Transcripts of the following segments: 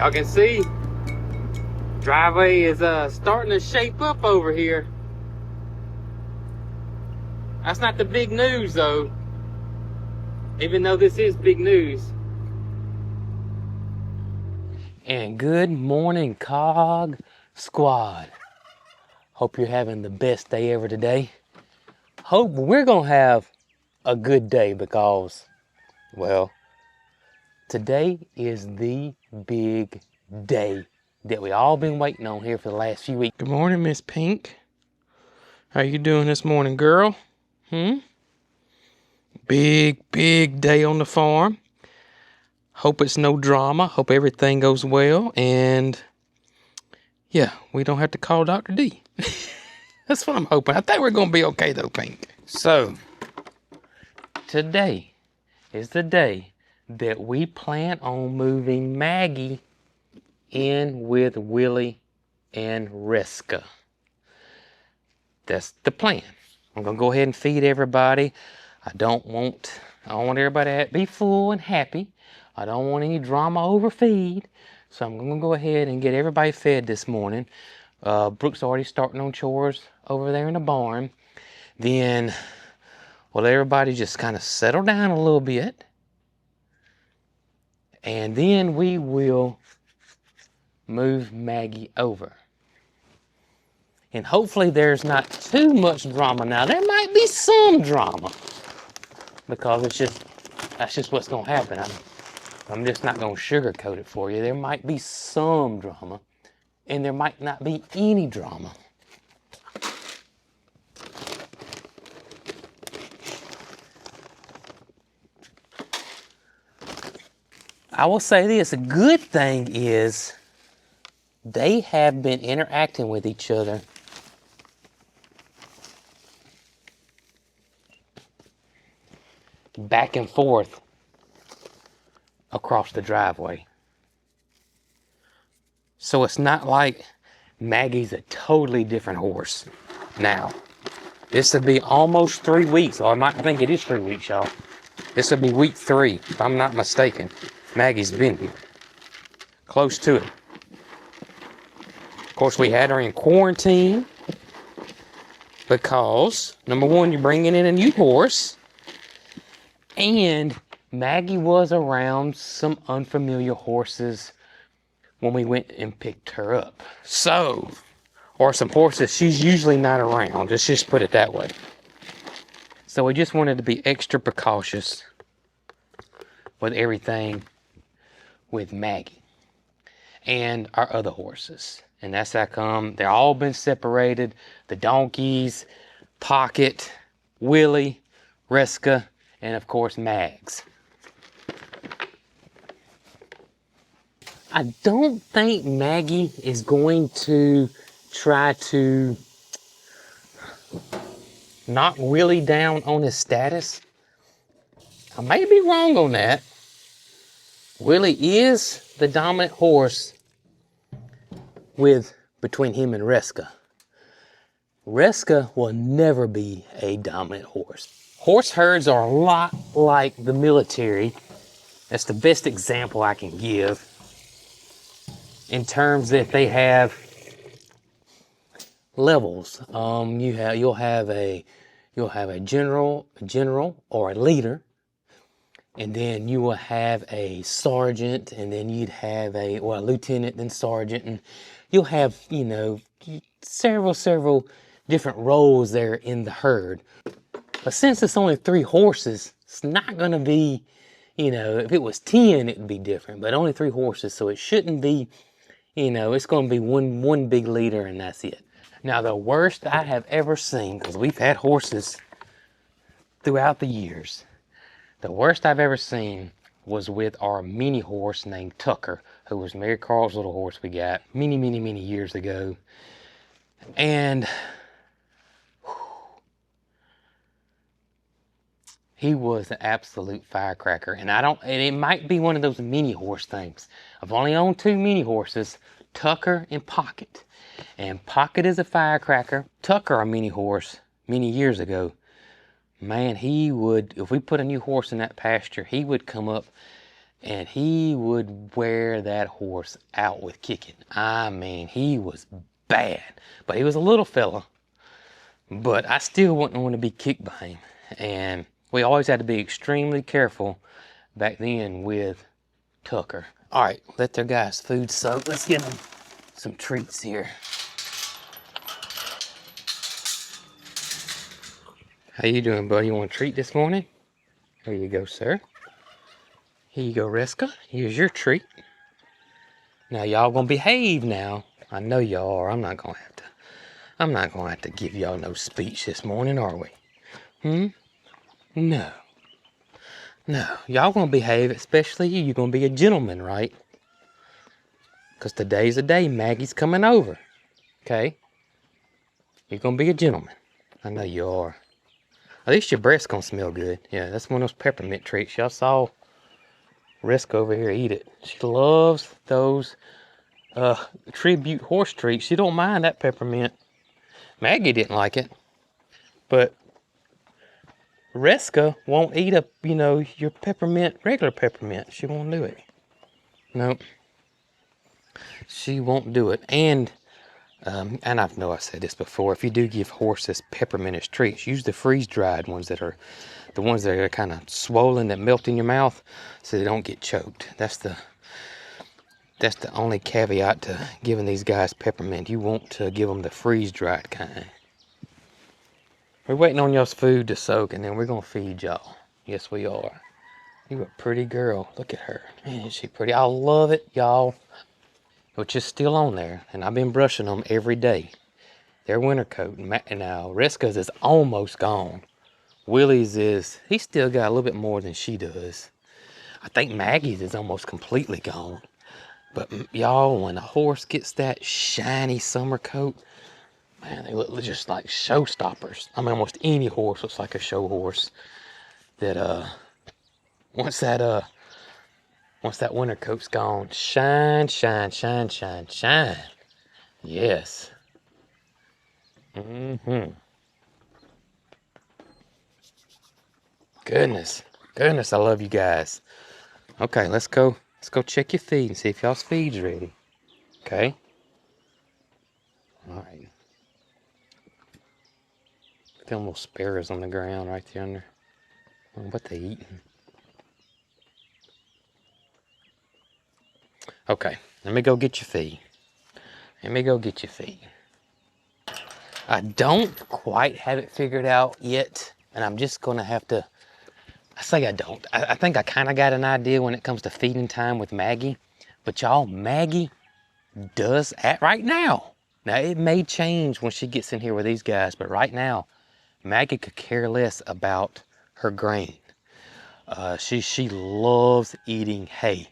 Y'all can see driveway is starting to shape up over here. That's not the big news though, even though this is big news. And good morning, Cog Squad. Hope you're having the best day ever today. Hope we're gonna have a good day because, well, today is the big day that we all been waiting on here for the last few weeks. Good morning, Miss Pink. How you doing this morning, girl? Big day on the farm. Hope it's no drama. Hope everything goes well. And yeah, we don't have to call Dr. D. That's what I'm hoping. I think we're going to be okay though, Pink. So, today is the day that we plan on moving Maggie in with Willie and Resca. That's the plan. I'm going to go ahead and feed everybody. I don't want everybody to be full and happy. I don't want any drama over feed. So I'm going to go ahead and get everybody fed this morning. Brooke's already starting on chores over there in the barn. Then we'll let everybody just kind of settle down a little bit. And then we will move Maggie over. And hopefully there's not too much drama. Now there might be some drama because that's just what's going to happen. I'm just not going to sugarcoat it for you. There might be some drama and there might not be any drama. I will say this, a good thing is they have been interacting with each other back and forth across the driveway. So it's not like Maggie's a totally different horse now. This would be almost 3 weeks, or I think it is 3 weeks, y'all. This would be week 3, if I'm not mistaken. Maggie's been here, close to it. Of course, we had her in quarantine because, number one, you're bringing in a new horse, and Maggie was around some unfamiliar horses when we went and picked her up. So, or some horses she's usually not around, let's just put it that way. So we just wanted to be extra precautious with everything with Maggie and our other horses. And that's how come they're all been separated. The donkeys, Pocket, Willie, Resca, and of course Mags. I don't think Maggie is going to try to knock Willie down on his status. I may be wrong on that. Willie is the dominant horse between him and Resca. Resca will never be a dominant horse. Horse herds are a lot like the military. That's the best example I can give. In terms that they have levels. You'll have a general or a leader. And then you will have a sergeant, and then you'd have a lieutenant, then sergeant, and you'll have, several different roles there in the herd. But since it's only 3 horses, it's not going to be, if it was 10, it would be different, but only 3 horses, so it shouldn't be, it's going to be one big leader, and that's it. Now, the worst I have ever seen, because we've had horses throughout the years, the worst I've ever seen was with our mini horse named Tucker, who was Mary Carl's little horse we got many years ago. And he was an absolute firecracker. And it might be one of those mini horse things. I've only owned 2 mini horses, Tucker and Pocket. And Pocket is a firecracker. Tucker, our mini horse, many years ago, man, he would, if we put a new horse in that pasture, he would come up And he would wear that horse out with kicking. I mean, he was bad. But he was a little fella. But I still wouldn't want to be kicked by him. And we always had to be extremely careful back then with Tucker. All right, let their guys' food soak. Let's get them some treats here. How you doing, buddy? You want a treat this morning? Here you go, sir. Here you go, Resca. Here's your treat. Now y'all gonna behave now. I know y'all are. I'm not gonna have to give y'all no speech this morning, are we? No. No. Y'all gonna behave, especially you. You're gonna be a gentleman, right? Because today's the day Maggie's coming over. Okay? You're gonna be a gentleman. I know you are. At least your breath's gonna smell good. Yeah, that's one of those peppermint treats. Y'all saw Resca over here eat it. She loves those tribute horse treats. She don't mind that peppermint. Maggie didn't like it. But Resca won't eat your peppermint, regular peppermint. She won't do it. Nope. She won't do it. And I know I said this before, if you do give horses peppermint as treats, use the freeze-dried ones that are the ones that are kind of swollen, that melt in your mouth, so they don't get choked. That's the only caveat to giving these guys peppermint. You want to give them the freeze-dried kind. We're waiting on y'all's food to soak, and then we're going to feed y'all. Yes, we are. You a pretty girl. Look at her. Man, is she pretty? I love it, y'all. Which is still on there, and I've been brushing them every day. Their winter coat. Now, Resca's is almost gone. Willie's he's still got a little bit more than she does. I think Maggie's is almost completely gone. But y'all, when a horse gets that shiny summer coat, man, they look just like showstoppers. I mean, almost any horse looks like a show horse. That once that winter coat's gone, shine, shine, shine, shine, shine. Yes. Goodness, I love you guys. Okay, let's go check your feed and see if y'all's feed's ready. Okay? All right. Them little sparrows on the ground right there under. I don't know what they eating. Okay, let me go get your feed. I don't quite have it figured out yet, and I'm just gonna have to. I say I don't. I think I kind of got an idea when it comes to feeding time with Maggie. But y'all, Maggie does at right now. Now, it may change when she gets in here with these guys, but right now, Maggie could care less about her grain. She loves eating hay.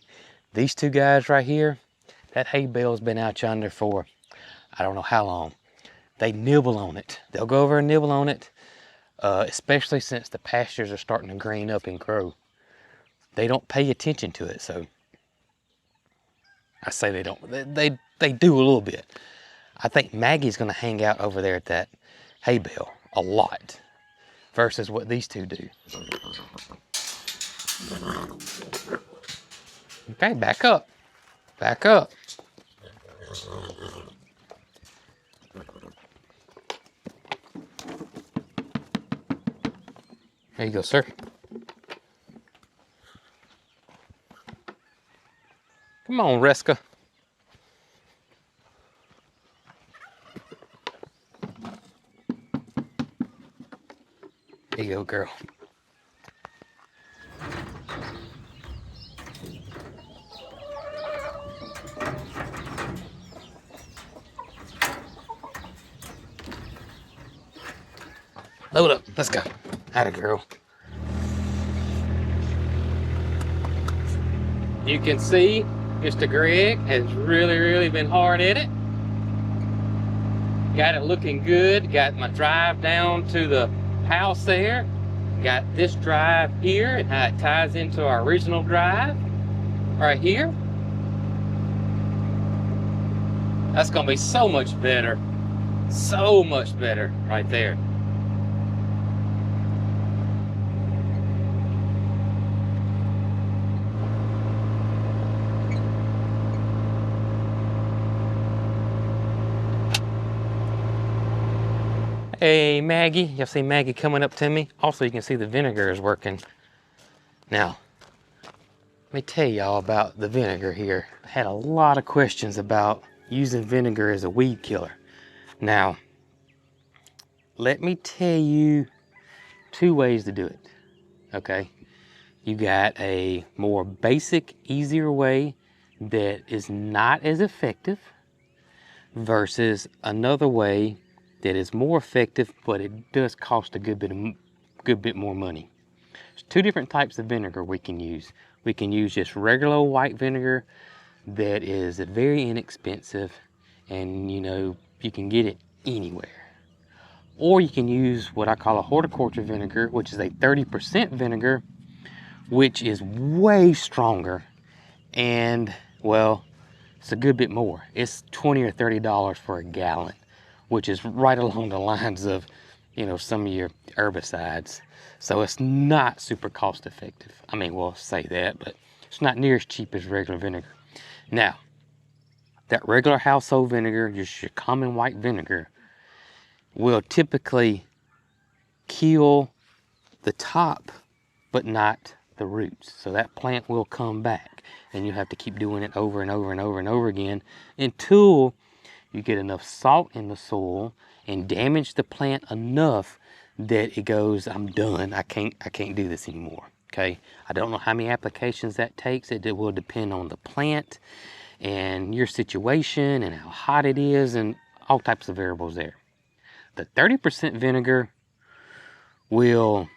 These two guys right here, that hay bale's been out yonder for I don't know how long. They nibble on it. They'll go over and nibble on it. Especially since the pastures are starting to green up and grow. They don't pay attention to it, so I say they don't. They do a little bit. I think Maggie's going to hang out over there at that hay bale a lot versus what these two do. Okay, back up. Back up. There you go, sir. Come on, Resca. There you go, girl. Load up. Let's go. Atta girl. You can see Mr. Greg has really been hard at it. Got it looking good. Got my drive down to the house there. Got this drive here and how it ties into our original drive right here. That's gonna be so much better. So much better right there. Hey, Maggie. Y'all see Maggie coming up to me? Also, you can see the vinegar is working. Now, let me tell y'all about the vinegar here. I had a lot of questions about using vinegar as a weed killer. Now, let me tell you 2 ways to do it, okay? You got a more basic, easier way that is not as effective versus another way that is more effective, but it does cost a good bit more money. There's 2 different types of vinegar we can use. We can use just regular white vinegar that is very inexpensive, and you can get it anywhere. Or you can use what I call a horticulture vinegar, which is a 30% vinegar, which is way stronger, and well, it's a good bit more. It's $20 or $30 for a gallon, which is right along the lines of, some of your herbicides. So it's not super cost effective. I mean, we'll say that, but it's not near as cheap as regular vinegar. Now, that regular household vinegar, just your common white vinegar, will typically kill the top, but not the roots. So that plant will come back, and you have to keep doing it over and over and over and over again until you get enough salt in the soil and damage the plant enough that it goes, I'm done. I can't do this anymore. Okay. I don't know how many applications that takes. It will depend on the plant and your situation and how hot it is and all types of variables there. The 30% vinegar will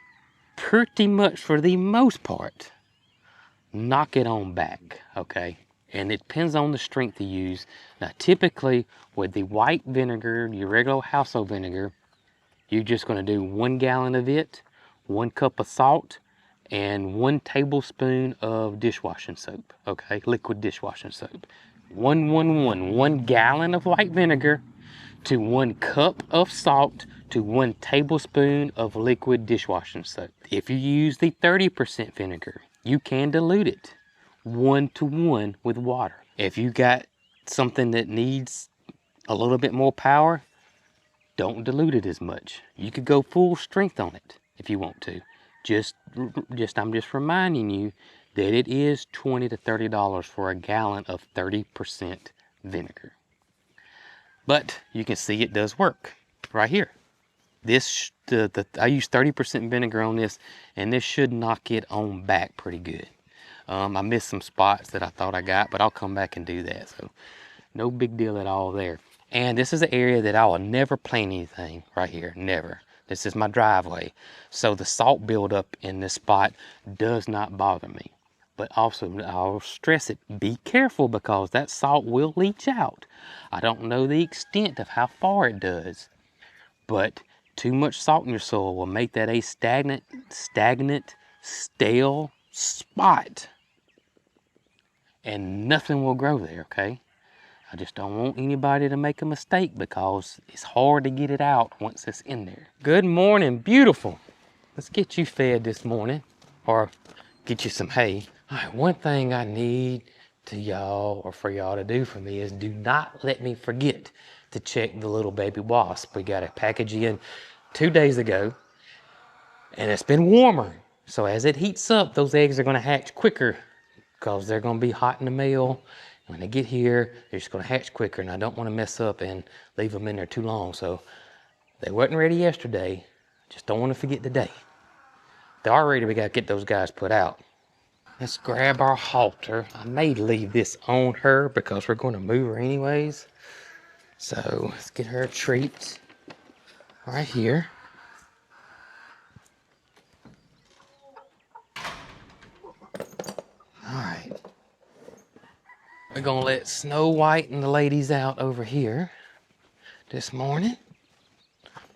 pretty much, for the most part, knock it on back, okay? And it depends on the strength you use. Now, typically, with the white vinegar, your regular household vinegar, you're just gonna do 1 gallon of it, 1 cup of salt, and 1 tablespoon of dishwashing soap, okay? Liquid dishwashing soap. 1 gallon of white vinegar to 1 cup of salt to 1 tablespoon of liquid dishwashing soap. If you use the 30% vinegar, you can dilute it 1 to 1 with water. If you got something that needs a little bit more power, don't dilute it as much. You could go full strength on it if you want to. I'm just reminding you that it is $20 to $30 for a gallon of 30% vinegar. But you can see it does work right here. I use 30% vinegar on this, and this should knock it on back pretty good. I missed some spots that I thought I got, but I'll come back and do that. So no big deal at all there. And this is an area that I will never plant anything right here, never. This is my driveway. So the salt buildup in this spot does not bother me. But also, I'll stress it, be careful, because that salt will leach out. I don't know the extent of how far it does, but too much salt in your soil will make that a stagnant, stale spot, and nothing will grow there, okay? I just don't want anybody to make a mistake, because it's hard to get it out once it's in there. Good morning, beautiful. Let's get you fed this morning, or get you some hay. All right, one thing I need to y'all, or for y'all to do for me, is do not let me forget to check the little baby wasp. We got a package in 2 days ago, and it's been warmer. So as it heats up, those eggs are gonna hatch quicker, because they're gonna be hot in the mail. When they get here, they're just gonna hatch quicker, and I don't wanna mess up and leave them in there too long. So they wasn't ready yesterday. Just don't wanna forget today. They're all ready, we gotta get those guys put out. Let's grab our halter. I may leave this on her because we're gonna move her anyways. So let's get her a treat right here. All right. We're gonna let Snow White and the ladies out over here this morning.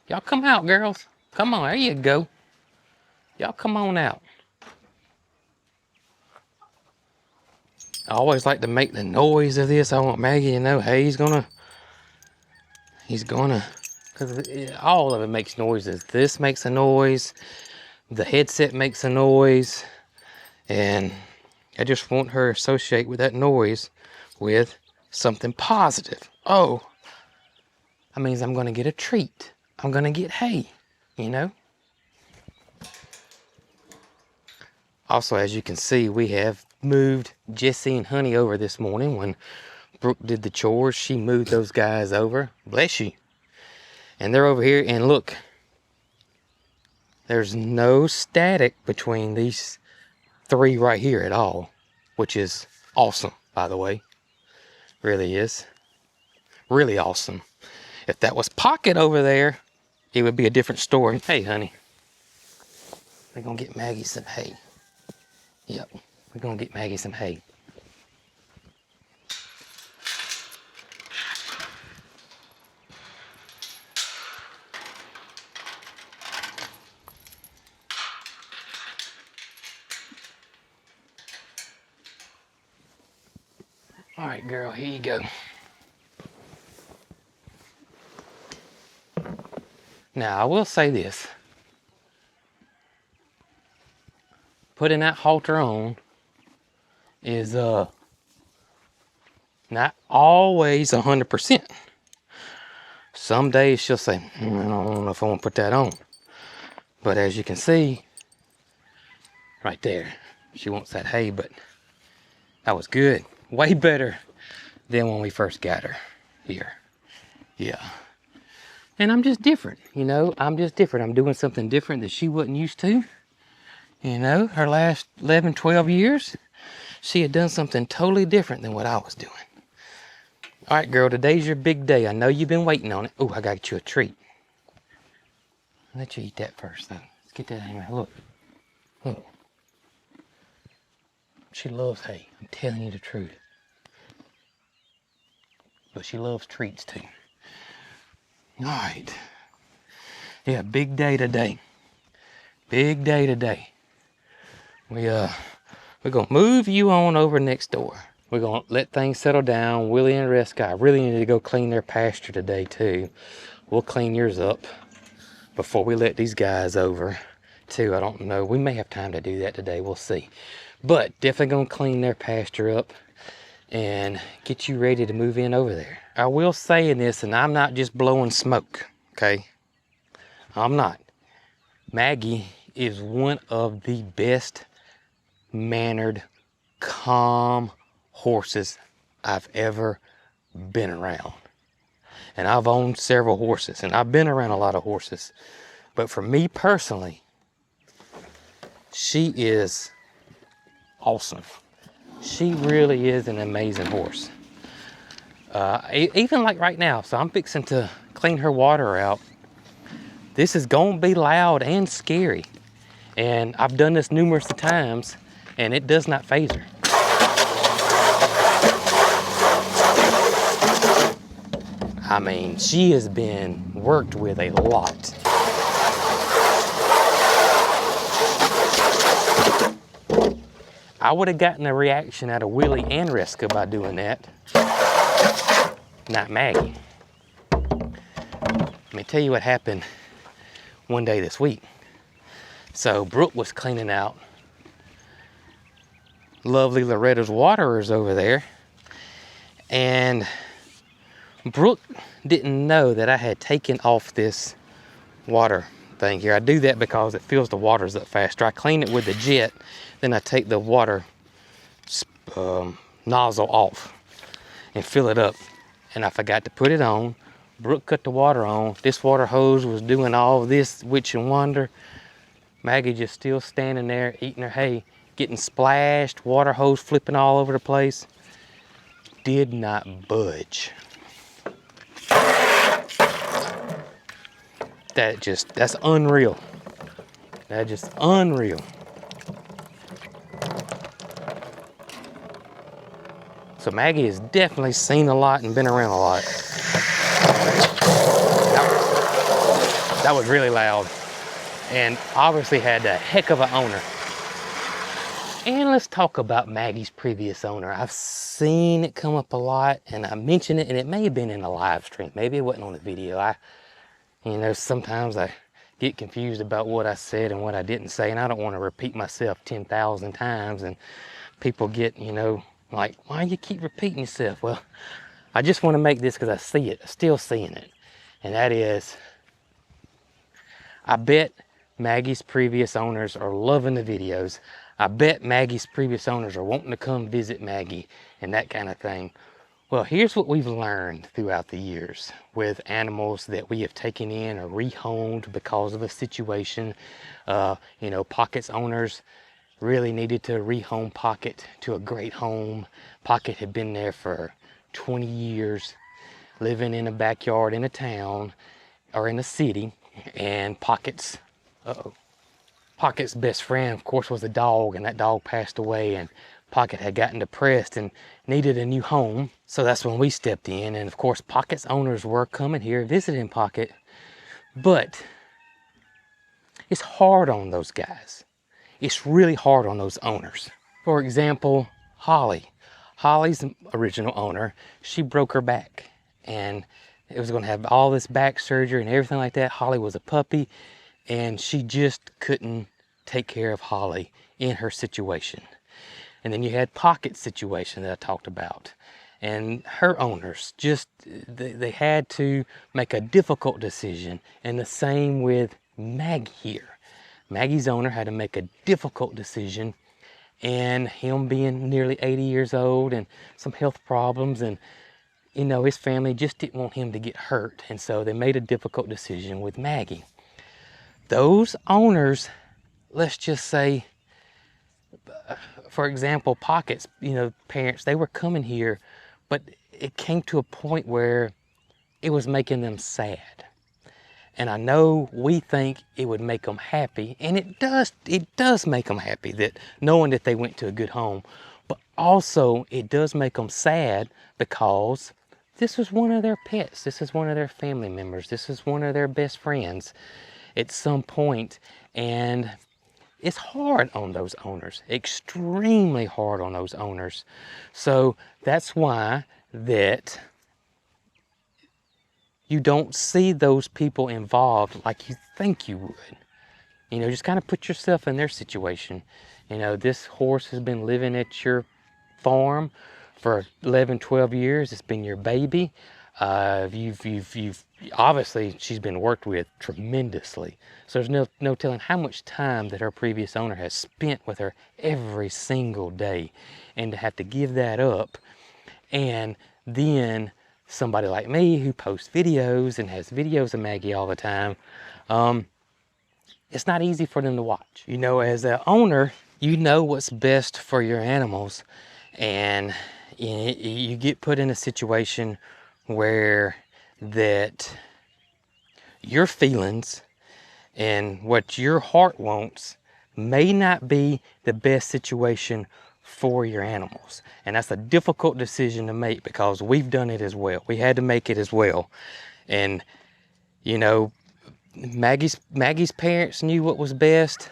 Y'all come out, girls. Come on, there you go. Y'all come on out. I always like to make the noise of this. I want Maggie to know, hey, he's gonna, because all of it makes noises. This makes a noise, the headset makes a noise, and I just want her to associate with that noise with something positive. Oh, that means I'm gonna get a treat. I'm gonna get hay, you know? Also, as you can see, we have moved Jesse and Honey over this morning. When Brooke did the chores, she moved those guys over. Bless you. And they're over here, and look, there's no static between these three right here at all, which is awesome, by the way. Really is. Really awesome. If that was Pocket over there, it would be a different story. Hey, honey. We're gonna get Maggie some hay. Yep, we're gonna get Maggie some hay. All right, girl, here you go. Now, I will say this. Putting that halter on is not always 100%. Some days she'll say, I don't know if I want to put that on. But as you can see, right there, she wants that hay, but that was good. Way better than when we first got her here. Yeah. And I'm just different, you know, I'm just different. I'm doing something different that she wasn't used to. You know, her last 11, 12 years, she had done something totally different than what I was doing. All right, girl, today's your big day. I know you've been waiting on it. Oh, I got you a treat. I'll let you eat that first, though. Let's get that in there. Look. Look. She loves hay. I'm telling you the truth. But she loves treats, too. All right. Yeah, big day today. Big day today. We're gonna move you on over next door. We're gonna let things settle down. Willie and Resca, I really need to go clean their pasture today too. We'll clean yours up before we let these guys over too. I don't know. We may have time to do that today. We'll see. But definitely gonna clean their pasture up and get you ready to move in over there. I will say in this, and I'm not just blowing smoke, okay? I'm not. Maggie is one of the best mannered, calm horses I've ever been around. And I've owned several horses, and I've been around a lot of horses. But for me personally, she is awesome. She really is an amazing horse. Even like right now, so I'm fixing to clean her water out. This is gonna be loud and scary. And I've done this numerous times, and it does not faze her. I mean, she has been worked with a lot. I would have gotten a reaction out of Willie and Resca by doing that. Not Maggie. Let me tell you what happened one day this week. So Brooke was cleaning out lovely Loretta's waterers over there, and Brooke didn't know that I had taken off this water thing here. I do that because it fills the waters up faster. I clean it with the jet, then I take the water nozzle off and fill it up, and I forgot to put it on. Brooke cut the water on. This water hose was doing all this witch and wonder. Maggie just still standing there eating her hay, getting splashed, water hose flipping all over the place. Did not budge. That's unreal. That's just unreal. So Maggie has definitely seen a lot and been around a lot. That was really loud. And obviously had a heck of an owner. And let's talk about Maggie's previous owner. I've seen it come up a lot, and I mentioned it, and it may have been in a live stream. Maybe it wasn't on the video. Sometimes I get confused about what I said and what I didn't say, and I don't want to repeat myself 10,000 times, and people get, like, why do you keep repeating yourself? Well, I just want to make this because I see it, still seeing it, and that is I bet Maggie's previous owners are loving the videos. I bet Maggie's previous owners are wanting to come visit Maggie and that kind of thing. Well, here's what we've learned throughout the years with animals that we have taken in or rehomed because of a situation. You know, Pocket's owners really needed to rehome Pocket to a great home. Pocket had been there for 20 years, living in a backyard in a town or in a city, and Pocket's best friend, of course, was a dog, and that dog passed away, and Pocket had gotten depressed and needed a new home. So that's when we stepped in, and of course, Pocket's owners were coming here, visiting Pocket, but it's hard on those guys. It's really hard on those owners. For example, Holly. Holly's original owner, she broke her back, and it was going to have all this back surgery and everything like that. Holly was a puppy, and she just couldn't take care of Holly in her situation. And then you had Pocket's situation that I talked about, and her owners just they had to make a difficult decision. And the same with Maggie here. Maggie's owner had to make a difficult decision, and him being nearly 80 years old and some health problems, and you know, his family just didn't want him to get hurt, and so they made a difficult decision with Maggie. Those owners, let's just say, for example, Pocket's, you know, parents, they were coming here, but it came to a point where it was making them sad. And I know we think it would make them happy, and it does make them happy that knowing that they went to a good home, but also it does make them sad because this was one of their pets. This is one of their family members. This is one of their best friends at some point, and it's hard on those owners, extremely hard on those owners. So that's why that you don't see those people involved like you think you would. You know, just kind of put yourself in their situation. You know, this horse has been living at your farm for 11, 12 years. It's been your baby. You've obviously, she's been worked with tremendously. So there's no telling how much time that her previous owner has spent with her every single day. And to have to give that up, and then somebody like me who posts videos and has videos of Maggie all the time, it's not easy for them to watch. You know, as an owner, you know what's best for your animals, and you get put in a situation where that your feelings and what your heart wants may not be the best situation for your animals. And that's a difficult decision to make because we've done it as well. We had to make it as well. And you know, Maggie's parents knew what was best.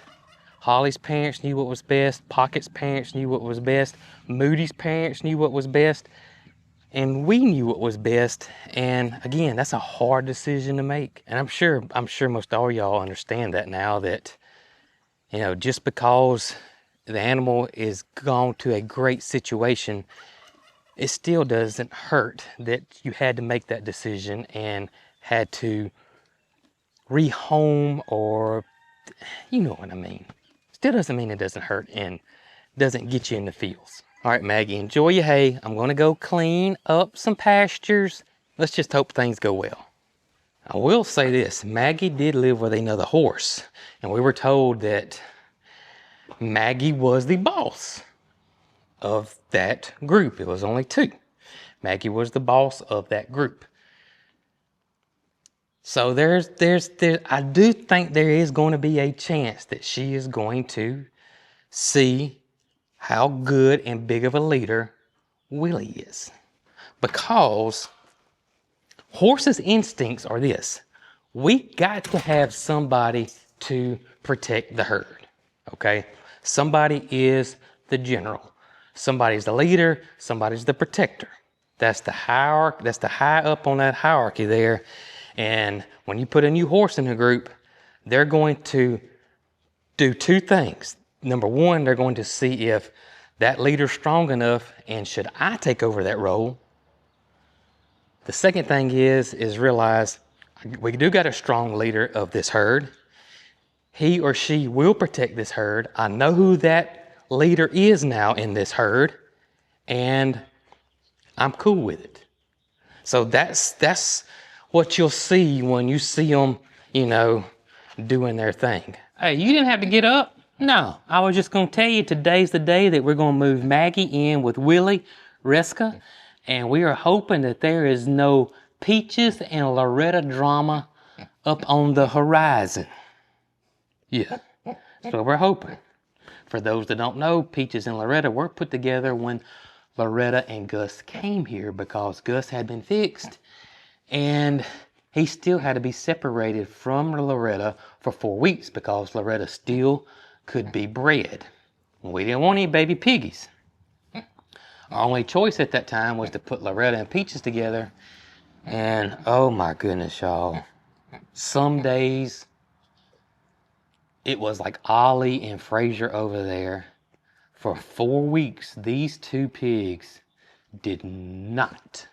Holly's parents knew what was best. Pocket's parents knew what was best. Moody's parents knew what was best. And we knew what was best. And again, that's a hard decision to make. And I'm sure most all y'all understand that now, that, you know, just because the animal is gone to a great situation, it still doesn't hurt that you had to make that decision and had to rehome, or you know what I mean. Still doesn't mean it doesn't hurt and doesn't get you in the fields. All right, Maggie, enjoy your hay. I'm gonna go clean up some pastures. Let's just hope things go well. I will say this, Maggie did live with another horse, and we were told that Maggie was the boss of that group. It was only two. Maggie was the boss of that group. So I do think there is going to be a chance that she is going to see how good and big of a leader Willie is. Because horses' instincts are this: we got to have somebody to protect the herd, okay? Somebody is the general. Somebody's the leader, somebody's the protector. That's the hierarchy, that's the high up on that hierarchy there. And when you put a new horse in a group, they're going to do two things. Number one, they're going to see if that leader's strong enough and should I take over that role. The second thing is realize we do got a strong leader of this herd, He or she will protect this herd. I know who that leader is now in this herd, and I'm cool with it. So that's what you'll see when you see them, you know, doing their thing. Hey, you didn't have to get up. No, I was just going to tell you today's the day that we're going to move Maggie in with Willie, Resca, and we are hoping that there is no Peaches and Loretta drama up on the horizon. Yeah, that's what we're hoping. For those that don't know, Peaches and Loretta were put together when Loretta and Gus came here because Gus had been fixed and he still had to be separated from Loretta for 4 weeks because Loretta still could be bred. We didn't want any baby piggies. Our only choice at that time was to put Loretta and Peaches together. And oh my goodness, y'all. Some days it was like Ollie and Frazier over there. For 4 weeks, these two pigs did not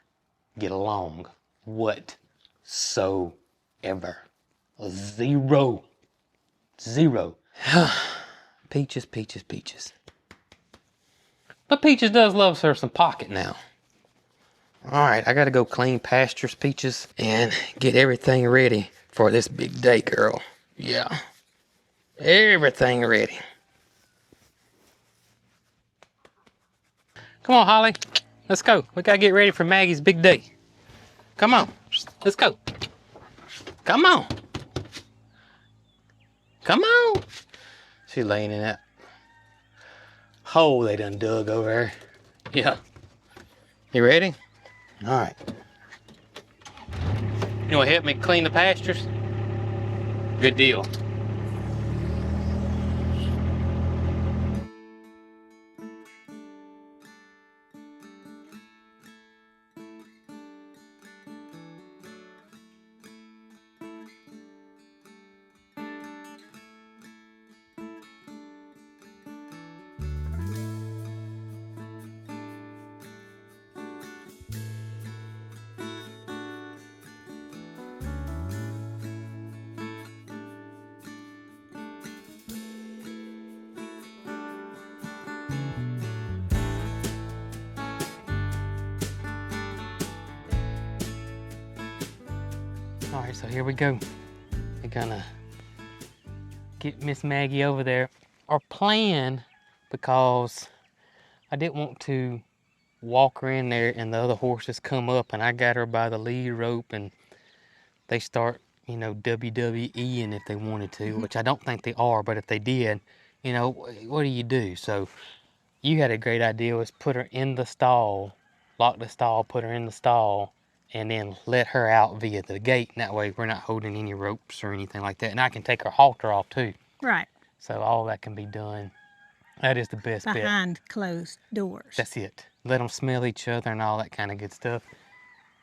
get along whatsoever. Zero. Peaches, Peaches, Peaches. But Peaches does love her some pocket now. Alright, I gotta go clean pastures, Peaches, and get everything ready for this big day, girl. Yeah. Everything ready. Come on, Holly. Let's go. We gotta get ready for Maggie's big day. Come on. Let's go. Come on. Come on. She's laying in that hole they done dug over there. Yeah. You ready? All right. You want to help me clean the pastures? Good deal. All right, so here we go. We're gonna get Miss Maggie over there. Our plan, because I didn't want to walk her in there and the other horses come up and I got her by the lead rope and they start, you know, WWEing if they wanted to, which I don't think they are, but if they did, you know, what do you do? So you had a great idea, was put her in the stall, lock the stall, put her in the stall, and then let her out via the gate. And that way we're not holding any ropes or anything like that. And I can take her halter off too. Right. So all that can be done. That is the best bet. Behind closed doors. That's it. Let them smell each other and all that kind of good stuff.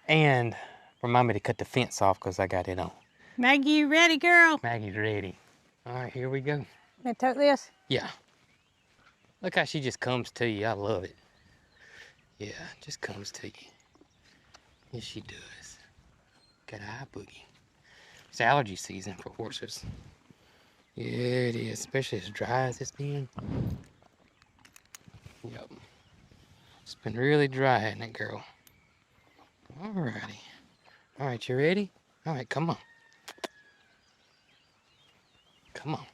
And remind me to cut the fence off because I got it on. Maggie, you ready, girl? Maggie's ready. All right, here we go. May I tote this? Yeah. Look how she just comes to you. I love it. Yeah, just comes to you. Yes, she does. Got an eye boogie. It's allergy season for horses. Yeah, it is, especially as dry as it's been. Yep. It's been really dry, hasn't it, girl? Alrighty. Alright, you ready? Alright, come on. Come on.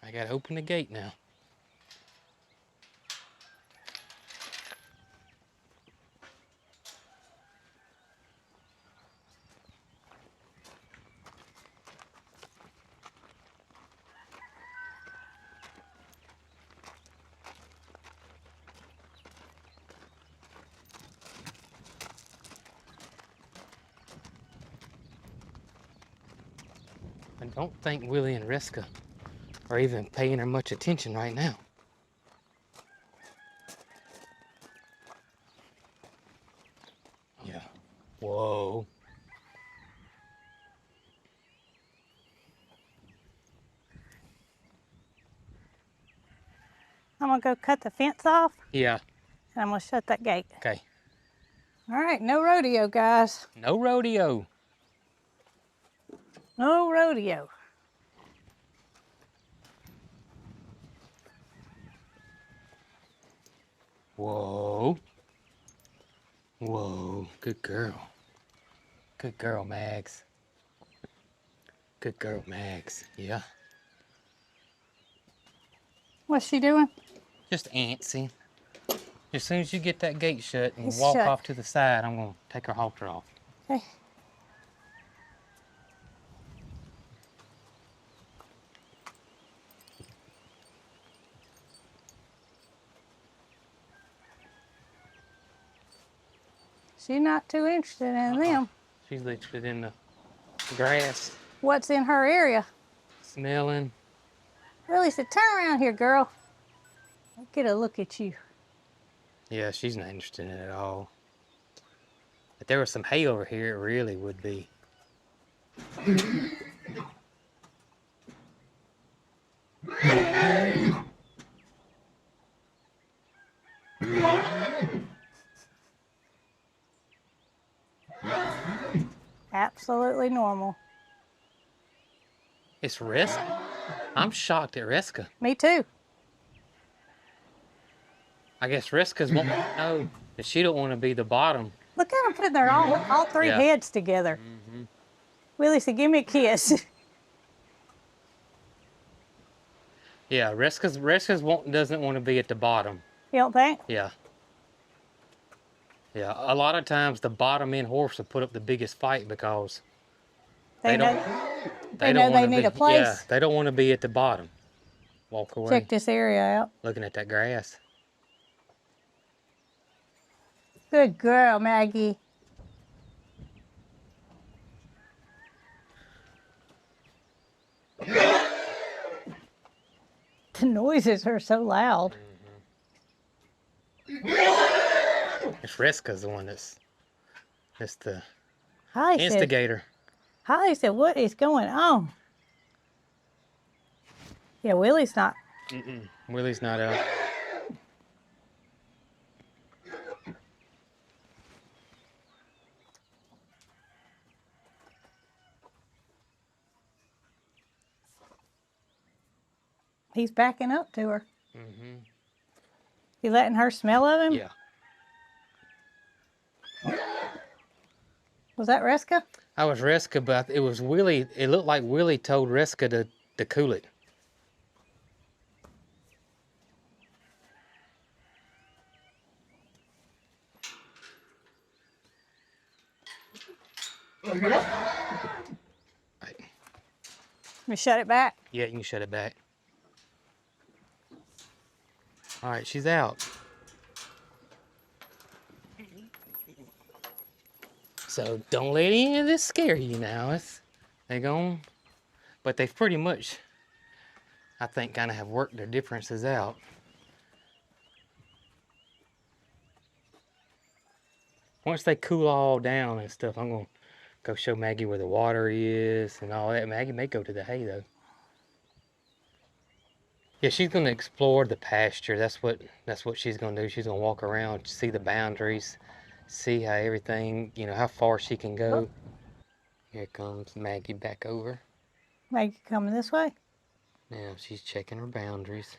I gotta open the gate now. I don't think Willie and Resca are even paying her much attention right now. Yeah. Whoa. I'm gonna go cut the fence off Yeah. and I'm gonna shut that gate. Okay. All right, no rodeo, guys. No rodeo. No rodeo. Whoa. Whoa. Good girl. Good girl, Mags. Good girl, Mags. Yeah. What's she doing? Just antsy. As soon as you get that gate shut and It's walk shut. off to the side, I'm gonna take her halter off. Okay. She's not too interested in them. She's literally in the grass, What's in her area? smelling. Willie said, turn around here, girl. I'll get a look at you. Yeah, she's not interested in it at all. If there was some hay over here, it really would be. Absolutely normal. It's Resca. I'm shocked at Resca. Me too. I guess Resca's wanting to know that she don't want to be the bottom. Look at them putting their all three Yeah. heads together. Willie said, give me a kiss. Yeah, Resca's doesn't want to be at the bottom. You don't think? Yeah. Yeah, a lot of times the bottom end horse will put up the biggest fight because They don't know they know don't they want to need be a place. Yeah, they don't want to be at the bottom. Walk away. Check this area out. Looking at that grass. Good girl, Maggie. The noises are so loud. It's Resca's the one that's the Holly said, instigator. what is going on? Yeah, Willie's not. Willie's not out. He's backing up to her. You letting her smell of him? Yeah. Was that Resca? I was Resca, but it was Willie. It looked like Willie told Resca to cool it. Right. Let me shut it back. Yeah, you can shut it back. All right, she's out. So don't let any of this scare you now. They gone, but they've pretty much, I think, kind of have worked their differences out. Once they cool all down and stuff, I'm gonna go show Maggie where the water is and all that. Maggie may go to the hay though. Yeah, she's gonna explore the pasture. That's what she's gonna do. She's gonna walk around, see the boundaries, see how everything, how far she can go. Here comes Maggie back over. Maggie coming this way. Now she's checking her boundaries.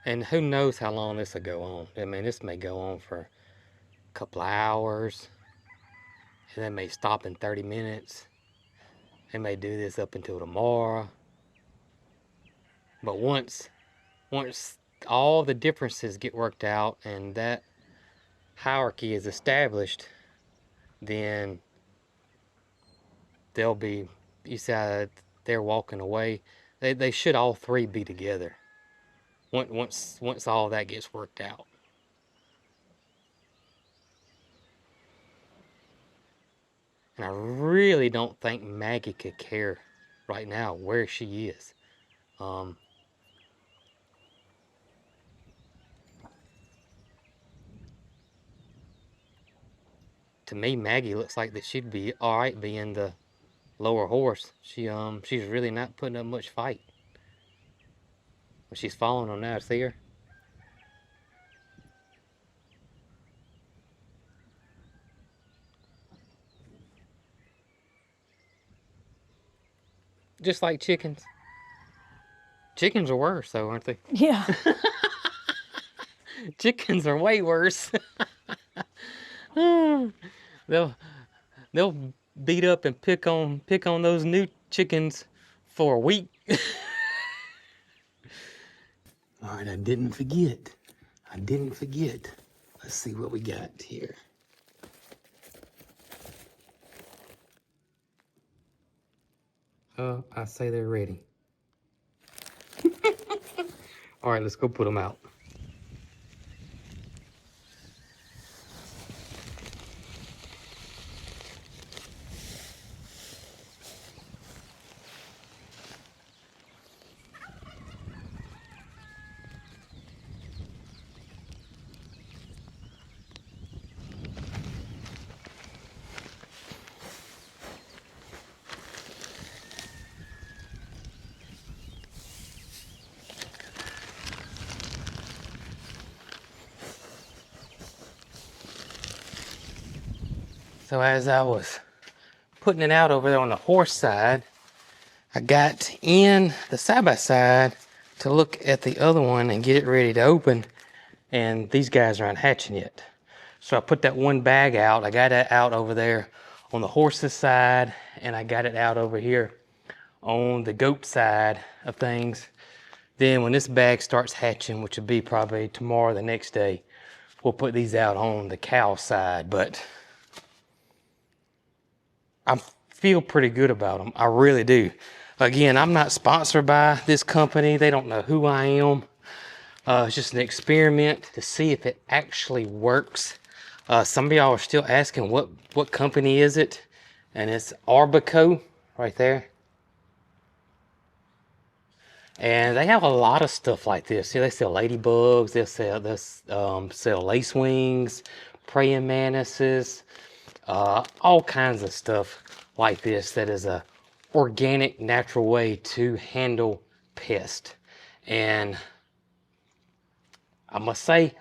And who knows how long this will go on. I mean, this may go on for a couple of hours. And they may stop in 30 minutes. They may do this up until tomorrow. But once all the differences get worked out and that hierarchy is established, then they'll be, you see, they're walking away. They should all three be together. Once all that gets worked out. And I really don't think Maggie could care right now where she is. To me, Maggie looks like that she'd be all right being the lower horse. She's really not putting up much fight. But she's following them now. See her? Just like chickens. Chickens are worse, though, aren't they? Yeah. Chickens are way worse. they'll they'll beat up and pick on those new chickens for a week. All right, I didn't forget. Let's see what we got here. I say they're ready. All right, let's go put them out. So as I was putting it out over there on the horse side, I got in the side-by-side to look at the other one and get it ready to open, and these guys aren't hatching yet. So I put that one bag out. I got it out over there on the horse's side, and I got it out over here on the goat side of things. Then when this bag starts hatching, which will be probably tomorrow or the next day, we'll put these out on the cow side. But I feel pretty good about them. I really do. Again, I'm not sponsored by this company. They don't know who I am. It's just an experiment to see if it actually works. Some of y'all are still asking what company is it? And it's Arbico right there. And they have a lot of stuff like this. See, they sell ladybugs, they'll sell lacewings, praying mantises, all kinds of stuff like this that is a organic, natural way to handle pests. And I must say,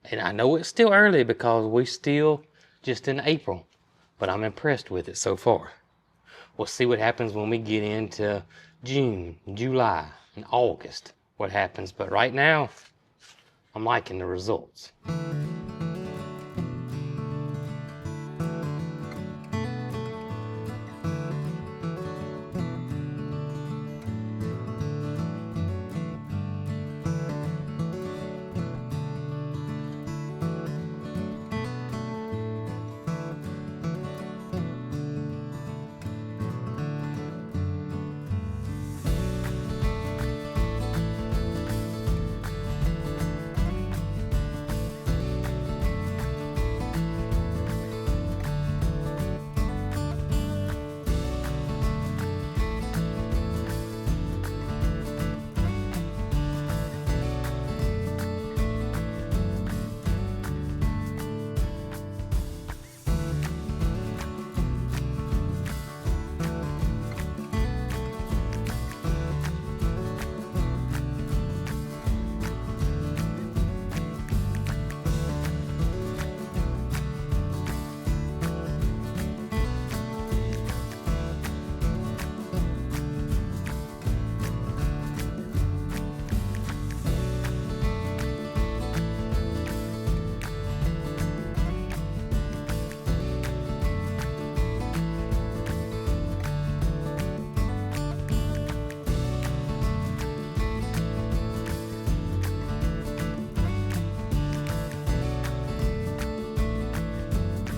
and I know it's still early because we're still just in April, but I'm impressed with it so far. We'll see what happens when we get into June, July, and August, what happens. But right now, I'm liking the results.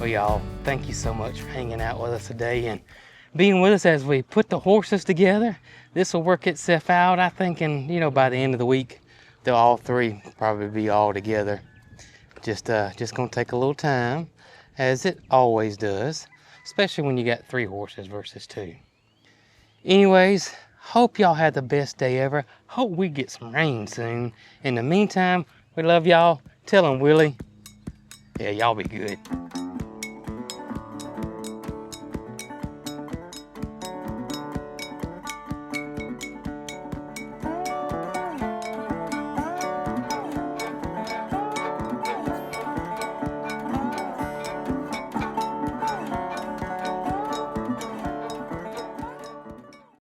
Well, y'all, thank you so much for hanging out with us today and being with us as we put the horses together. This will work itself out, I think, and by the end of the week, they'll all three probably be all together. Just gonna take a little time, as it always does, especially when you got 3 horses versus 2. Anyways, Hope y'all have the best day ever. Hope we get some rain soon. In the meantime, we love y'all. Tell them, Willie. Yeah, y'all be good.